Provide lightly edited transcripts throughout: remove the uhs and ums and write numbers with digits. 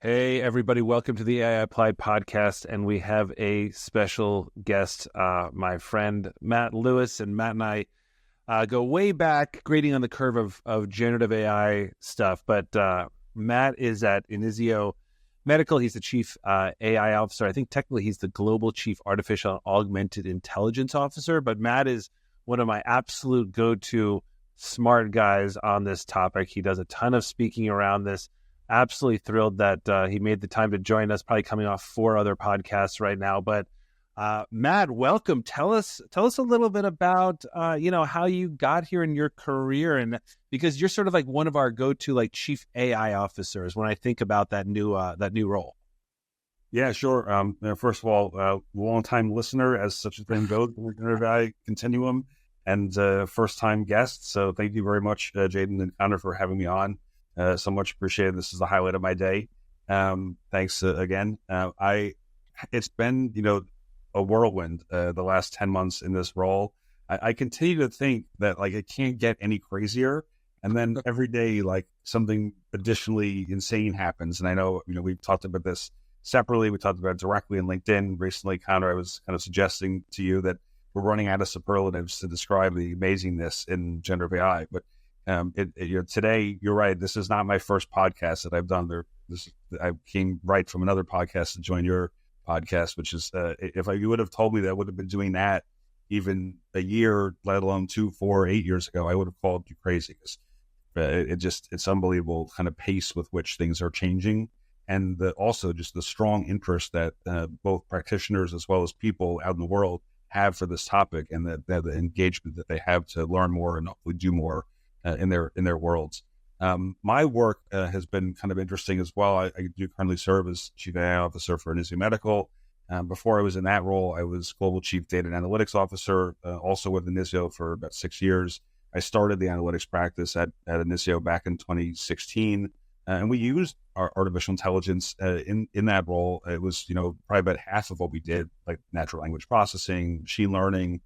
Hey, everybody. Welcome to the AI Applied podcast. And we have a special guest, my friend, Matt Lewis. And Matt and I go way back, grading on the curve of generative AI stuff. But Matt is at Inizio Medical. He's the chief AI officer. I think technically he's the global chief artificial and augmented intelligence officer. But Matt is one of my absolute go-to smart guys on this topic. He does a ton of speaking around this. Absolutely thrilled that he made the time to join us, probably coming off 4 other podcasts right now. But Matt, welcome. Tell us a little bit about, how you got here in your career. And because you're sort of like one of our go-to like chief AI officers when I think about that new role. Yeah, sure. First of all, long-time listener, as such a thing goes, in the generative AI continuum, and first-time guest. So thank you very much, Jaden and Connor, for having me on. So much appreciated. This is the highlight of my day. Thanks again. It's been, a whirlwind the last 10 months in this role. I continue to think that it can't get any crazier. And then every day, something additionally insane happens. And I know, we've talked about this separately. We talked about it directly in LinkedIn recently. Connor, I was kind of suggesting to you that we're running out of superlatives to describe the amazingness in generative AI. But today, you're right. This is not my first podcast that I've done. I came right from another podcast to join your podcast, which is, if you would have told me that I would have been doing that even a year, let alone 2, 4, 8 years ago, I would have called you crazy. Because it's unbelievable kind of pace with which things are changing, and also just the strong interest that both practitioners as well as people out in the world have for this topic, and the engagement that they have to learn more and hopefully do more in their worlds. My work has been kind of interesting as well. I do currently serve as Chief AI Officer for Inizio Medical. Before I was in that role, I was Global Chief Data and Analytics Officer, also with Inizio for about 6 years. I started the analytics practice at Inizio back in 2016, and we used our artificial intelligence in that role. It was, probably about half of what we did, like natural language processing, machine learning,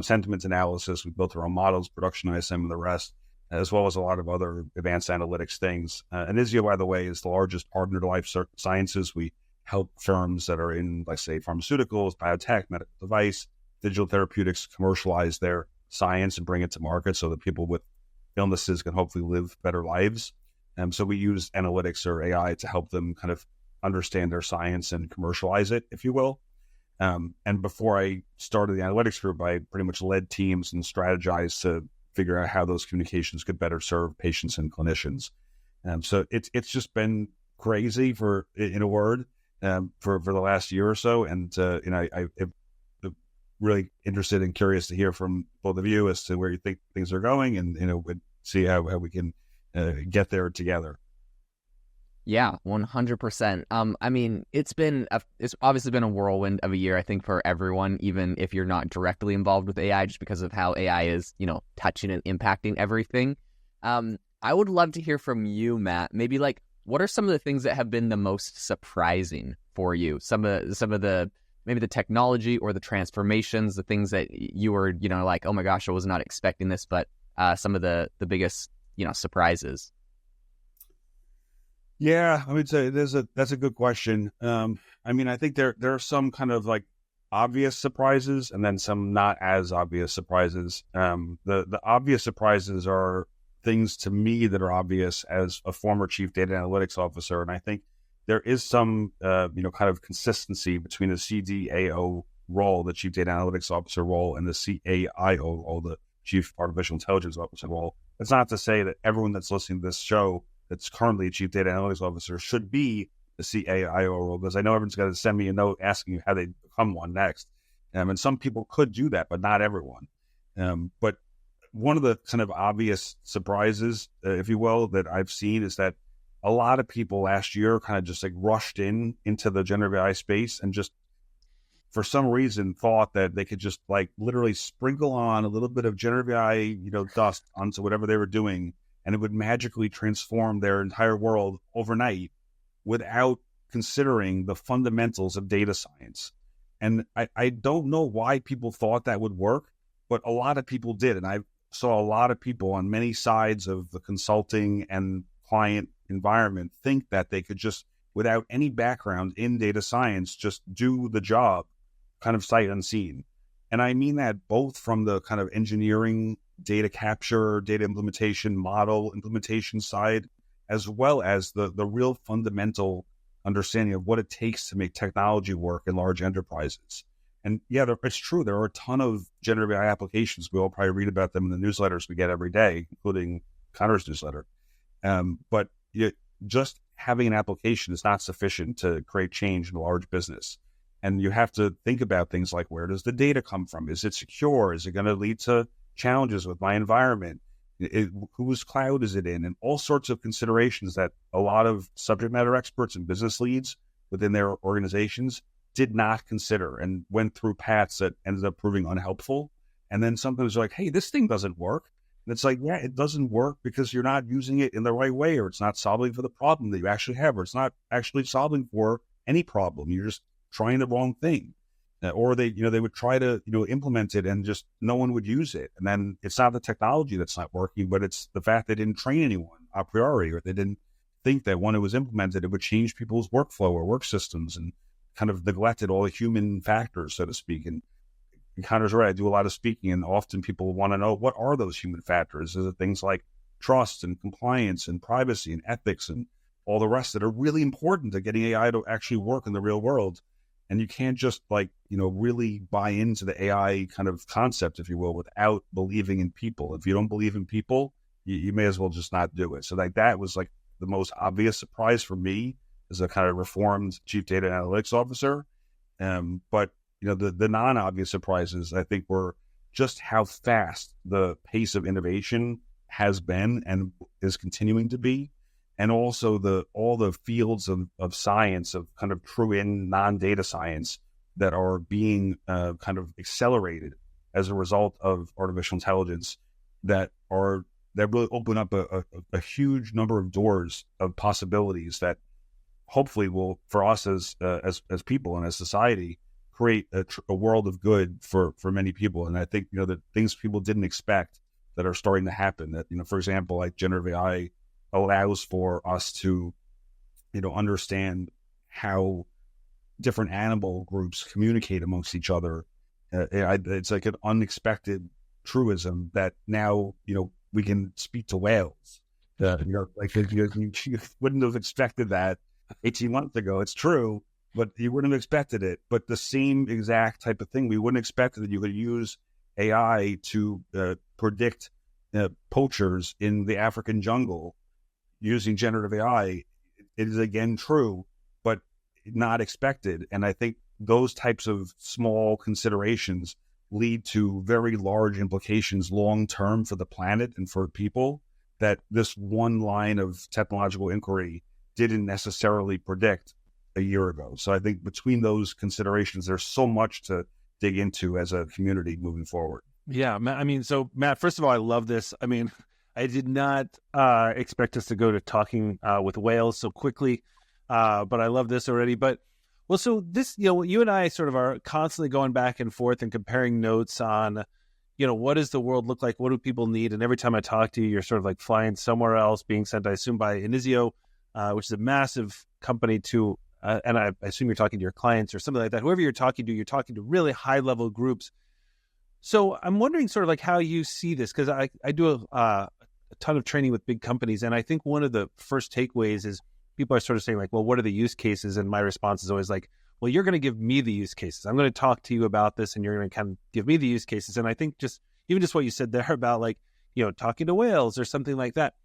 sentiment analysis. We built our own models, productionized them, and the rest, as well as a lot of other advanced analytics things. Inizio, by the way, is the largest partner to life sciences. We help firms that are in, say, pharmaceuticals, biotech, medical device, digital therapeutics commercialize their science and bring it to market so that people with illnesses can hopefully live better lives. So we use analytics or AI to help them kind of understand their science and commercialize it, if you will. And before I started the analytics group, I pretty much led teams and strategized to figure out how those communications could better serve patients and clinicians. So it's just been crazy, in a word, for the last year or so. And I'm really interested and curious to hear from both of you as to where you think things are going, and see how we can get there together. Yeah, 100%. It's obviously been a whirlwind of a year, I think, for everyone, even if you're not directly involved with AI, just because of how AI is, touching and impacting everything. I would love to hear from you, Matt. Maybe what are some of the things that have been the most surprising for you? Some of the maybe the technology or the transformations, the things that you were, oh my gosh, I was not expecting this, but some of the biggest, surprises. Yeah, I would say that's a good question. I think there are some kind of obvious surprises, and then some not as obvious surprises. The obvious surprises are things to me that are obvious as a former chief data analytics officer, and I think there is some kind of consistency between the CDAO role, the chief data analytics officer role, and the CAIO role, the chief artificial intelligence officer role. It's not to say that everyone that's listening to this show that's currently a chief data analytics officer should be the CAIO role, because I know everyone's got to send me a note asking you how they become one next. And some people could do that, but not everyone. But one of the kind of obvious surprises, if you will, that I've seen is that a lot of people last year kind of just rushed into the generative AI space and just for some reason thought that they could just literally sprinkle on a little bit of generative AI, dust onto whatever they were doing, and it would magically transform their entire world overnight without considering the fundamentals of data science. And I don't know why people thought that would work, but a lot of people did. And I saw a lot of people on many sides of the consulting and client environment think that they could just without any background in data science just do the job kind of sight unseen. And I mean that both from the kind of engineering, data capture, data implementation, model implementation side, as well as the real fundamental understanding of what it takes to make technology work in large enterprises. And yeah, it's true. There are a ton of generative AI applications. We all probably read about them in the newsletters we get every day, including Connor's newsletter. But just having an application is not sufficient to create change in a large business. And you have to think about things like, where does the data come from? Is it secure? Is it going to lead to challenges with my environment? Whose cloud is it in? And all sorts of considerations that a lot of subject matter experts and business leads within their organizations did not consider and went through paths that ended up proving unhelpful. And then sometimes they're like, hey, this thing doesn't work. And it's like, yeah, it doesn't work because you're not using it in the right way, or it's not solving for the problem that you actually have, or it's not actually solving for any problem. You're just trying the wrong thing. Or they would try to, implement it and just no one would use it. And then it's not the technology that's not working, but it's the fact they didn't train anyone a priori, or they didn't think that when it was implemented, it would change people's workflow or work systems, and kind of neglected all the human factors, so to speak. And Connor's right. I do a lot of speaking, and often people want to know, what are those human factors? Is it things like trust and compliance and privacy and ethics and all the rest that are really important to getting AI to actually work in the real world? And you can't just really buy into the AI kind of concept, if you will, without believing in people. If you don't believe in people, you may as well just not do it. So that was like the most obvious surprise for me as a kind of reformed chief data analytics officer. But the non-obvious surprises, I think, were just how fast the pace of innovation has been and is continuing to be. And also all the fields of science, of kind of true in non-data science, that are being kind of accelerated as a result of artificial intelligence, that really open up a huge number of doors of possibilities that hopefully will, for us as people and as society, create a world of good for many people. And I think the things people didn't expect that are starting to happen. That for example, like generative AI allows for us to, understand how different animal groups communicate amongst each other. It's like an unexpected truism that now, we can speak to whales. You wouldn't have expected that 18 months ago. It's true, but you wouldn't have expected it. But the same exact type of thing, we wouldn't expect that you could use AI to predict poachers in the African jungle using generative AI. It is again true, but not expected. And I think those types of small considerations lead to very large implications long-term for the planet and for people that this one line of technological inquiry didn't necessarily predict a year ago. So I think between those considerations, there's so much to dig into as a community moving forward. Yeah. I mean, so Matt, first of all, I love this. I mean, I did not expect us to go to talking with whales so quickly, but I love this already. But well, so this, you and I sort of are constantly going back and forth and comparing notes on, what does the world look like? What do people need? And every time I talk to you, you're sort of like flying somewhere else, being sent, I assume, by Inizio, which is a massive company to, and I assume you're talking to your clients or something like that. Whoever you're talking to really high level groups. So I'm wondering sort of like how you see this, because I do a ton of training with big companies. And I think one of the first takeaways is people are sort of saying like, well, what are the use cases? And my response is always like, well, you're going to give me the use cases. I'm going to talk to you about this and you're going to kind of give me the use cases. And I think just what you said there about like, talking to whales or something like that.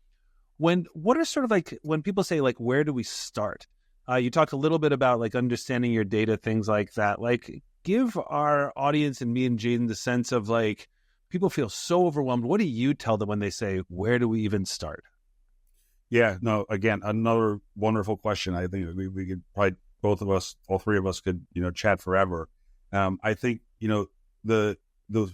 What are sort of like, when people say like, where do we start? You talked a little bit about like understanding your data, things like that. Like give our audience and me and Jaden the sense of like, people feel so overwhelmed. What do you tell them when they say, where do we even start? Yeah, no, again, another wonderful question. I think we could probably, both of us, all three of us could, chat forever. I think, the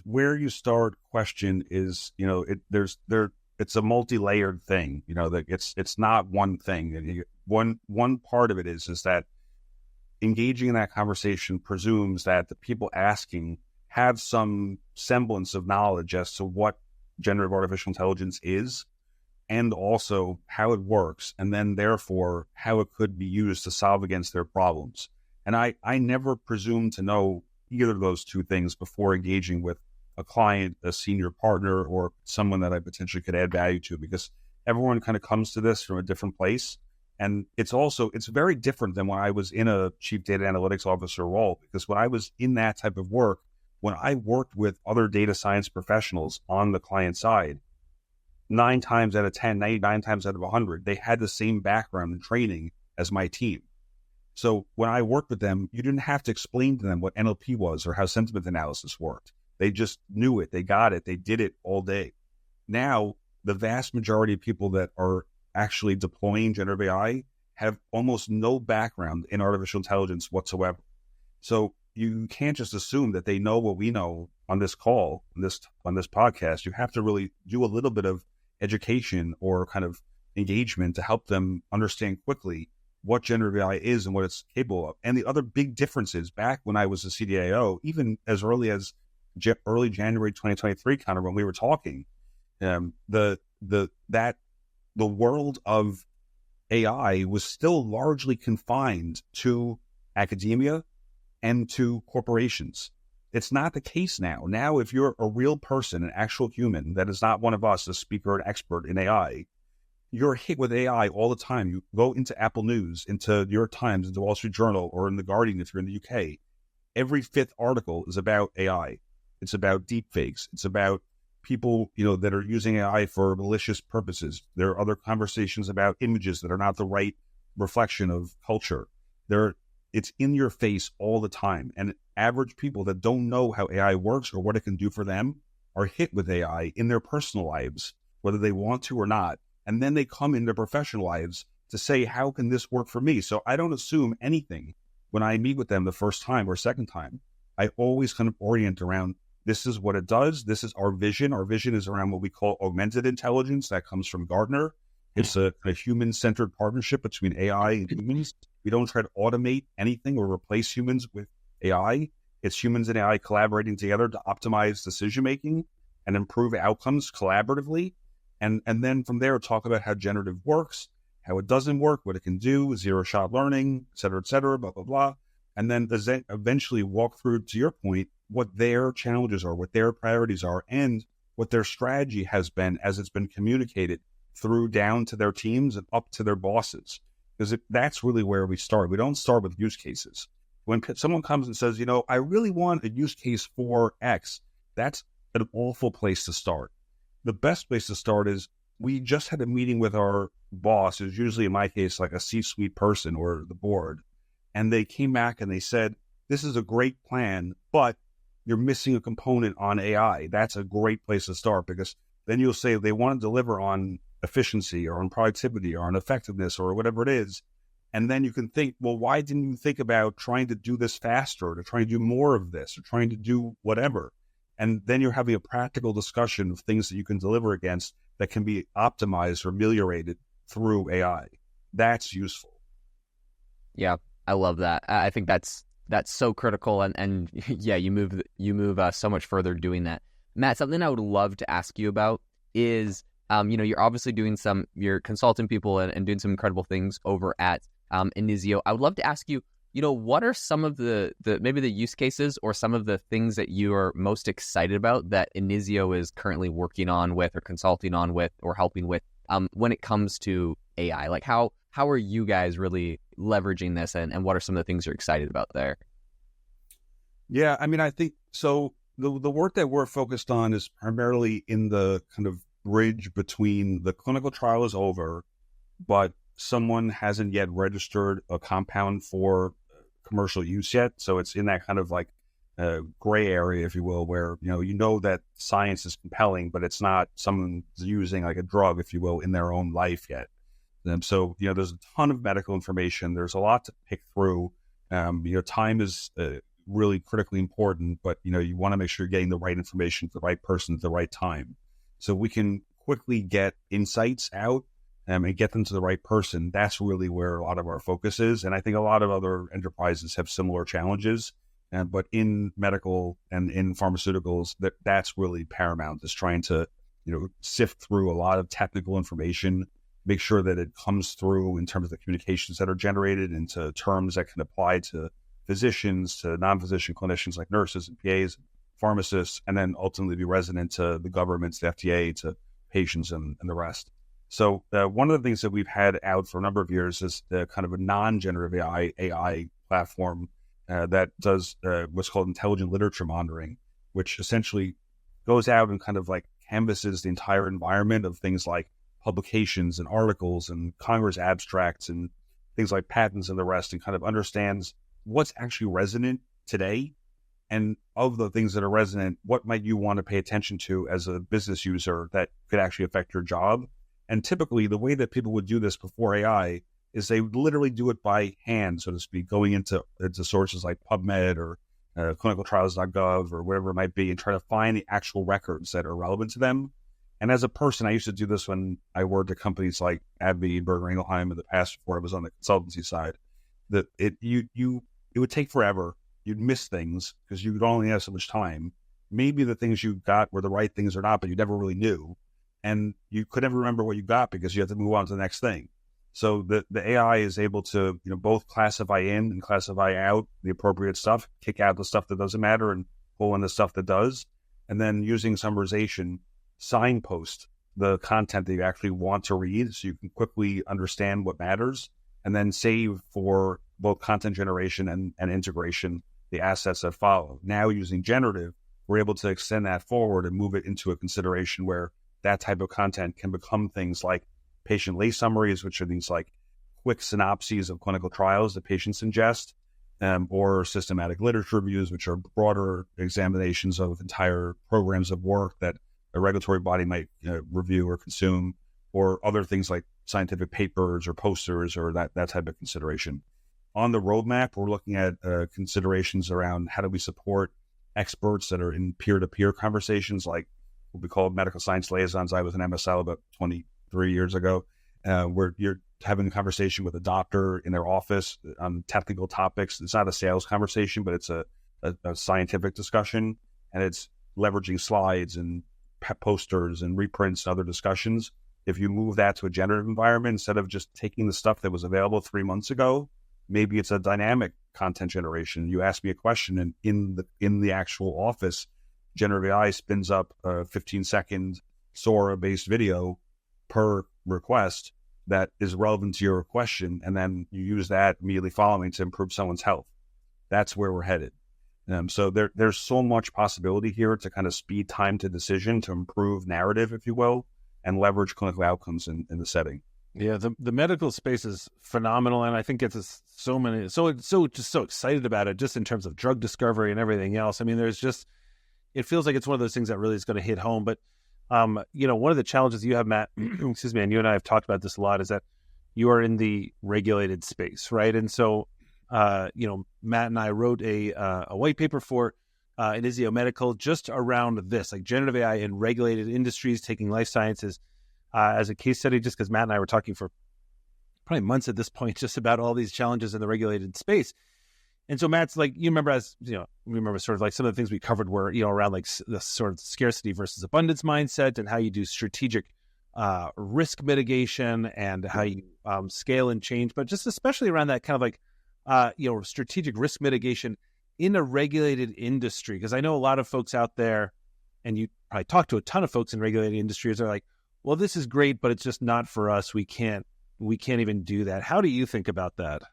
where you start question is, it's a multi-layered thing, that it's not one thing. One part of it is that engaging in that conversation presumes that the people asking have some semblance of knowledge as to what generative artificial intelligence is, and also how it works, and then therefore how it could be used to solve against their problems. And I never presume to know either of those two things before engaging with a client, a senior partner, or someone that I potentially could add value to, because everyone kind of comes to this from a different place. And it's very different than when I was in a chief data analytics officer role, because when I was in that type of work, when I worked with other data science professionals on the client side, 9 times out of 10, 99 times out of 100, they had the same background and training as my team. So when I worked with them, you didn't have to explain to them what NLP was or how sentiment analysis worked. They just knew it. They got it. They did it all day. Now, the vast majority of people that are actually deploying generative AI have almost no background in artificial intelligence whatsoever. So you can't just assume that they know what we know on this call, on this podcast. You have to really do a little bit of education or kind of engagement to help them understand quickly what generative AI is and what it's capable of. And the other big differences, back when I was a CDIO, even as early as early January 2023, kind of when we were talking, the world of AI was still largely confined to academia and to corporations. It's not the case now. Now, if you're a real person, an actual human that is not one of us, a speaker, an expert in AI, you're hit with AI all the time. You go into Apple News, into New York Times, into Wall Street Journal, or in The Guardian if you're in the UK. Every 5th article is about AI. It's about deepfakes. It's about people, that are using AI for malicious purposes. There are other conversations about images that are not the right reflection of culture. It's in your face all the time. And average people that don't know how AI works or what it can do for them are hit with AI in their personal lives, whether they want to or not. And then they come into professional lives to say, how can this work for me? So I don't assume anything when I meet with them the first time or second time. I always kind of orient around, this is what it does. This is our vision. Our vision is around what we call augmented intelligence. That comes from Gartner. It's a human-centered partnership between AI and humans. We don't try to automate anything or replace humans with AI. It's humans and AI collaborating together to optimize decision-making and improve outcomes collaboratively. And then from there, talk about how generative works, how it doesn't work, what it can do, zero-shot learning, et cetera, blah, blah, blah. And then eventually walk through, to your point, what their challenges are, what their priorities are, and what their strategy has been as it's been communicated through down to their teams and up to their bosses. Because that's really where we start. We don't start with use cases. When someone comes and says, I really want a use case for X, that's an awful place to start. The best place to start is, we just had a meeting with our boss, who's usually in my case like a C-suite person or the board, and they came back and they said, this is a great plan, but you're missing a component on AI. That's a great place to start, because then you'll say they want to deliver on efficiency or on productivity or on effectiveness or whatever it is. And then you can think, well, why didn't you think about trying to do this faster, or to try and do more of this, or trying to do whatever? And then you're having a practical discussion of things that you can deliver against that can be optimized or ameliorated through AI. That's useful. Yeah, I love that. I think that's so critical. And yeah, you move so much further doing that. Matt, something I would love to ask you about is, you're obviously you're consulting people and doing some incredible things over at Inizio. I would love to ask you, what are some of the maybe the use cases or some of the things that you are most excited about that Inizio is currently working on with, or consulting on with, or helping with when it comes to AI? Like how are you guys really leveraging this, and what are some of the things you're excited about there? Yeah, I think so. The work that we're focused on is primarily in the kind of bridge between the clinical trial is over, but someone hasn't yet registered a compound for commercial use yet. So it's in that kind of like gray area, if you will, where, that science is compelling, but it's not someone using like a drug, if you will, in their own life yet. So, there's a ton of medical information. There's a lot to pick through. Time is really critically important, but, you want to make sure you're getting the right information to the right person at the right time. So we can quickly get insights out and get them to the right person. That's really where a lot of our focus is. And I think a lot of other enterprises have similar challenges. But in medical and in pharmaceuticals, that's really paramount, is trying to sift through a lot of technical information, make sure that it comes through in terms of the communications that are generated into terms that can apply to physicians, to non-physician clinicians like nurses and PAs, pharmacists, and then ultimately be resonant to the governments, the FDA, to patients and the rest. So one of the things that we've had out for a number of years is kind of a non-generative AI platform that does what's called intelligent literature monitoring, which essentially goes out and kind of like canvasses the entire environment of things like publications and articles and Congress abstracts and things like patents and the rest, and kind of understands what's actually resonant today. And of the things that are resonant, what might you want to pay attention to as a business user that could actually affect your job? And typically the way that people would do this before AI is they would literally do it by hand, so to speak, going into sources like PubMed or clinicaltrials.gov or whatever it might be, and try to find the actual records that are relevant to them. And as a person, I used to do this when I worked at companies like AbbVie, Boehringer Ingelheim in the past before I was on the consultancy side. That it would take forever. You'd miss things because you would only have so much time. Maybe the things you got were the right things or not, but you never really knew. And you could never remember what you got because you had to move on to the next thing. So the AI is able to both classify in and classify out the appropriate stuff, kick out the stuff that doesn't matter and pull in the stuff that does. And then using summarization, signpost the content that you actually want to read so you can quickly understand what matters, and then save for both content generation and integration the assets that follow. Now using generative, we're able to extend that forward and move it into a consideration where that type of content can become things like patient lay summaries, which are these like quick synopses of clinical trials that patients ingest, or systematic literature reviews, which are broader examinations of entire programs of work that a regulatory body might review or consume, or other things like scientific papers or posters or that type of consideration. On the roadmap, we're looking at considerations around how do we support experts that are in peer-to-peer conversations, like what we call medical science liaisons. I was an MSL about 23 years ago, where you're having a conversation with a doctor in their office on technical topics. It's not a sales conversation, but it's a scientific discussion, and it's leveraging slides and posters and reprints and other discussions. If you move that to a generative environment, instead of just taking the stuff that was available 3 months ago, maybe it's a dynamic content generation. You ask me a question, and in the actual office, generative AI spins up a 15-second Sora-based video per request that is relevant to your question, and then you use that immediately following to improve someone's health. That's where we're headed. So there's so much possibility here to kind of speed time to decision, to improve narrative, if you will, and leverage clinical outcomes in the setting. Yeah, the medical space is phenomenal, and I think it's so excited about it, just in terms of drug discovery and everything else. I mean, it feels like it's one of those things that really is going to hit home. But one of the challenges you have, Matt, excuse me, and you and I have talked about this a lot, is that you are in the regulated space, right? And so, Matt and I wrote a white paper for Inizio Medical just around this, like generative AI in regulated industries, taking life sciences as a case study, just because Matt and I were talking for probably months at this point just about all these challenges in the regulated space. And so Matt's like, we remember sort of like some of the things we covered were, around like the sort of scarcity versus abundance mindset, and how you do strategic risk mitigation, and how you scale and change, but just especially around that kind of like, strategic risk mitigation in a regulated industry. Because I know a lot of folks out there, and you probably talk to a ton of folks in regulated industries, are like, well, this is great, but it's just not for us. We can't even do that. How do you think about that?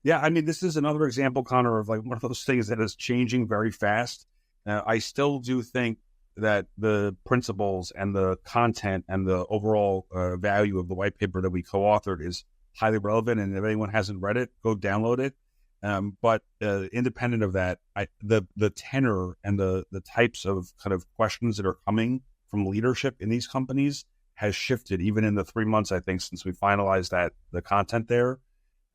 Yeah, I mean, this is another example, Connor, of like one of those things that is changing very fast. I still do think that the principles and the content and the overall value of the white paper that we co-authored is highly relevant. And if anyone hasn't read it, go download it. But independent of that, the tenor and the types of kind of questions that are coming from leadership in these companies has shifted, even in the 3 months, I think, since we finalized the content there.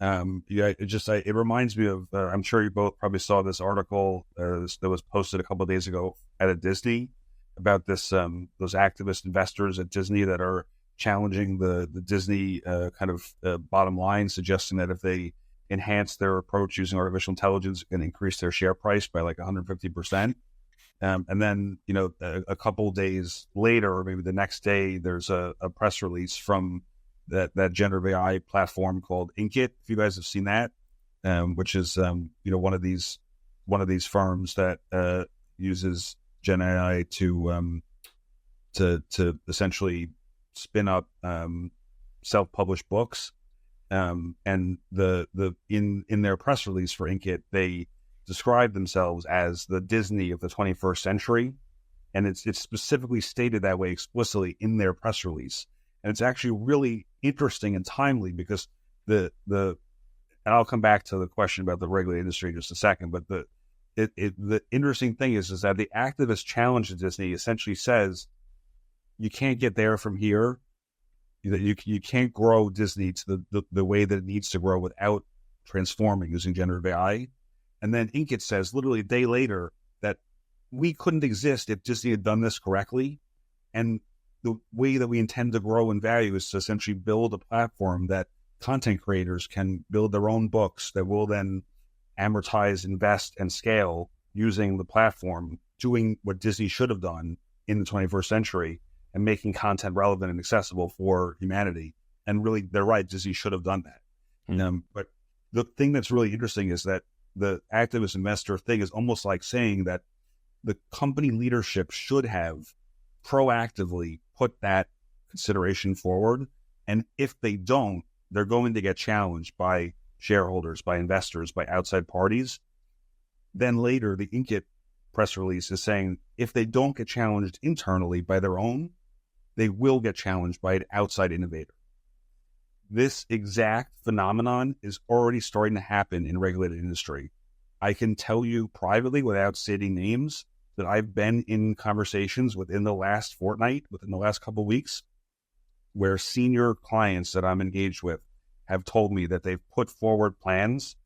It reminds me of, I'm sure you both probably saw this article that was posted a couple of days ago at Disney about this, those activist investors at Disney that are challenging the Disney kind of bottom line, suggesting that if they enhance their approach using artificial intelligence, it can increase their share price by like 150%. And then, a couple days later, or maybe the next day, there's a press release from that generative AI platform called Inkit. If you guys have seen that, which is one of these firms that uses Gen AI to essentially spin up self-published books. And in their press release for Inkit, they describe themselves as the Disney of the 21st century, and it's specifically stated that way explicitly in their press release. And it's actually really interesting and timely because and I'll come back to the question about the regulated industry in just a second, but the interesting thing is that the activist challenge to Disney essentially says you can't get there from here. You can't grow Disney to the way that it needs to grow without transforming using generative AI. And then Inkit says literally a day later that we couldn't exist if Disney had done this correctly. And the way that we intend to grow in value is to essentially build a platform that content creators can build their own books that will then amortize, invest, and scale using the platform, doing what Disney should have done in the 21st century and making content relevant and accessible for humanity. And really, they're right, Disney should have done that. Mm-hmm. But the thing that's really interesting is that the activist investor thing is almost like saying that the company leadership should have proactively put that consideration forward. And if they don't, they're going to get challenged by shareholders, by investors, by outside parties. Then later, the Inkit press release is saying if they don't get challenged internally by their own, they will get challenged by an outside innovator. This exact phenomenon is already starting to happen in regulated industry. I can tell you privately, without stating names, that I've been in conversations within the last fortnight, within the last couple of weeks, where senior clients that I'm engaged with have told me that they've put forward plans,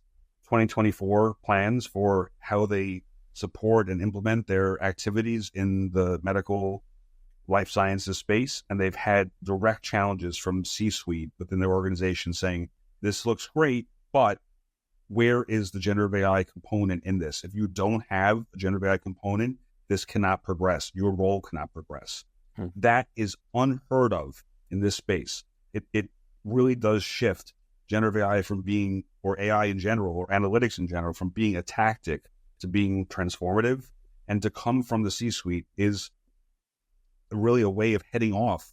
2024 plans for how they support and implement their activities in the medical life sciences space. And they've had direct challenges from C-suite within their organization saying, this looks great, but where is the generative AI component in this? If you don't have a generative AI component, this cannot progress. Your role cannot progress. That is unheard of in this space. It really does shift generative AI from being, or AI in general, or analytics in general, from being a tactic to being transformative. And to come from the C-suite is really a way of heading off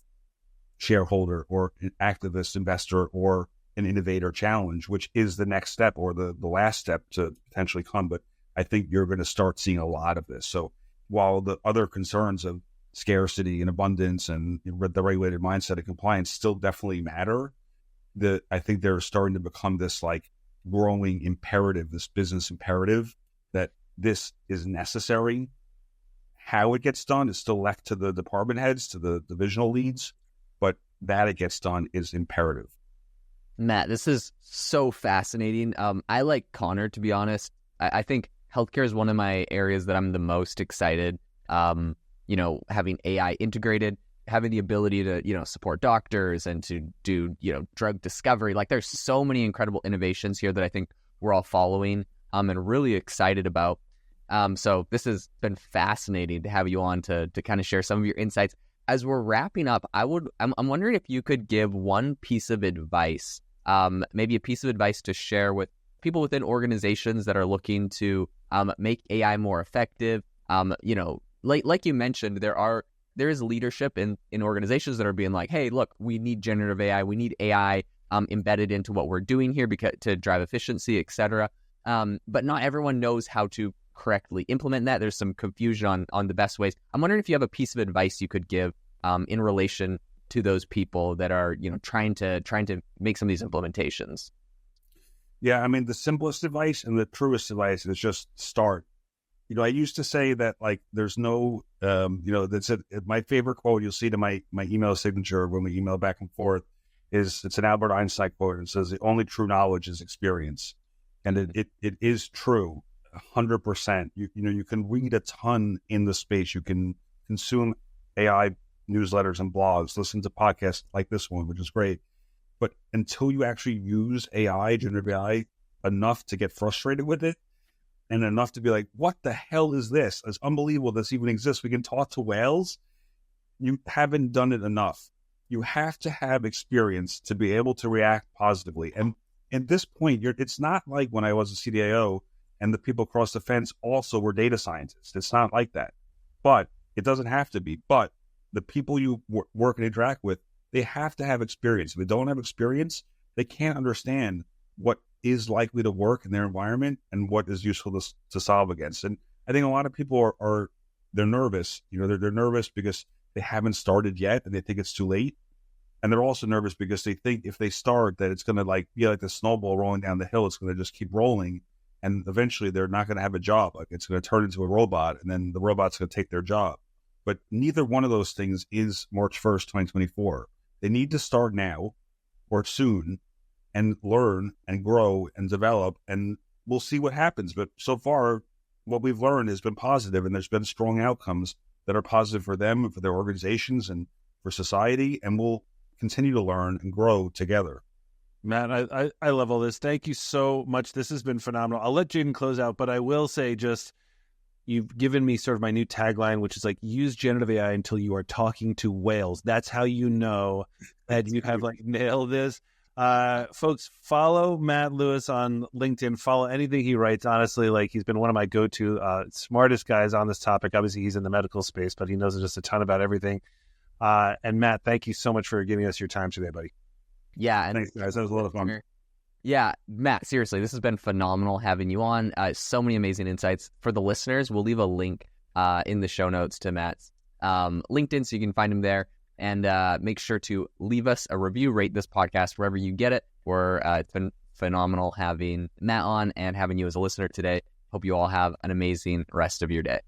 shareholder or an activist investor or an innovator challenge, which is the next step or the last step to potentially come. But I think you're going to start seeing a lot of this. So while the other concerns of scarcity and abundance and the regulated mindset of compliance still definitely matter, I think they're starting to become this like growing imperative, this business imperative that this is necessary. How it gets done is still left to the department heads, to the divisional leads, but that it gets done is imperative. Matt, this is so fascinating. I like Connor, to be honest. I think healthcare is one of my areas that I'm the most excited. Having AI integrated, having the ability to, support doctors and to do, drug discovery. Like there's so many incredible innovations here that I think we're all following and really excited about. So this has been fascinating to have you on to kind of share some of your insights. As we're wrapping up, I'm wondering if you could give one piece of advice, maybe a piece of advice to share with people within organizations that are looking to make AI more effective. Like you mentioned, there is leadership in organizations that are being like, hey, look, we need generative AI, we need AI embedded into what we're doing here to drive efficiency, et cetera. But not everyone knows how to correctly implement that. There's some confusion on the best ways. I'm wondering if you have a piece of advice you could give in relation to those people that are, trying to make some of these implementations. Yeah, I mean, the simplest advice and the truest advice is just start. I used to say that like there's no, that's my favorite quote you'll see to my email signature when we email back and forth is it's an Albert Einstein quote. And it says the only true knowledge is experience, and it is true. 100%. You can read a ton in the space. You can consume AI newsletters and blogs, listen to podcasts like this one, which is great. But until you actually use AI, generative AI, enough to get frustrated with it, and enough to be like, what the hell is this? It's unbelievable this even exists. We can talk to whales. You haven't done it enough. You have to have experience to be able to react positively. And at this point, it's not like when I was a CDIO and the people across the fence also were data scientists. It's not like that. But it doesn't have to be. But the people you work and interact with, they have to have experience. If they don't have experience, they can't understand what is likely to work in their environment and what is useful to solve against. And I think a lot of people they're nervous. They're nervous because they haven't started yet and they think it's too late. And they're also nervous because they think if they start that it's going to be like the snowball rolling down the hill. It's going to just keep rolling. And eventually they're not going to have a job. Like it's going to turn into a robot and then the robot's going to take their job. But neither one of those things is March 1st, 2024. They need to start now or soon and learn and grow and develop, and we'll see what happens. But so far, what we've learned has been positive, and there's been strong outcomes that are positive for them and for their organizations and for society, and we'll continue to learn and grow together. Matt, I love all this. Thank you so much. This has been phenomenal. I'll let Jaden close out, but I will say just you've given me sort of my new tagline, which is like, use generative AI until you are talking to whales. That's how you know that you have nailed this. Folks, follow Matt Lewis on LinkedIn. Follow anything he writes. Honestly, he's been one of my go-to smartest guys on this topic. Obviously, he's in the medical space, but he knows just a ton about everything. And Matt, thank you so much for giving us your time today, buddy. Yeah. And thanks, guys. That was a lot of fun. Yeah, Matt, seriously, this has been phenomenal having you on. So many amazing insights. For the listeners, we'll leave a link in the show notes to Matt's LinkedIn so you can find him there. And make sure to leave us a review, rate this podcast wherever you get it. It's been phenomenal having Matt on and having you as a listener today. Hope you all have an amazing rest of your day.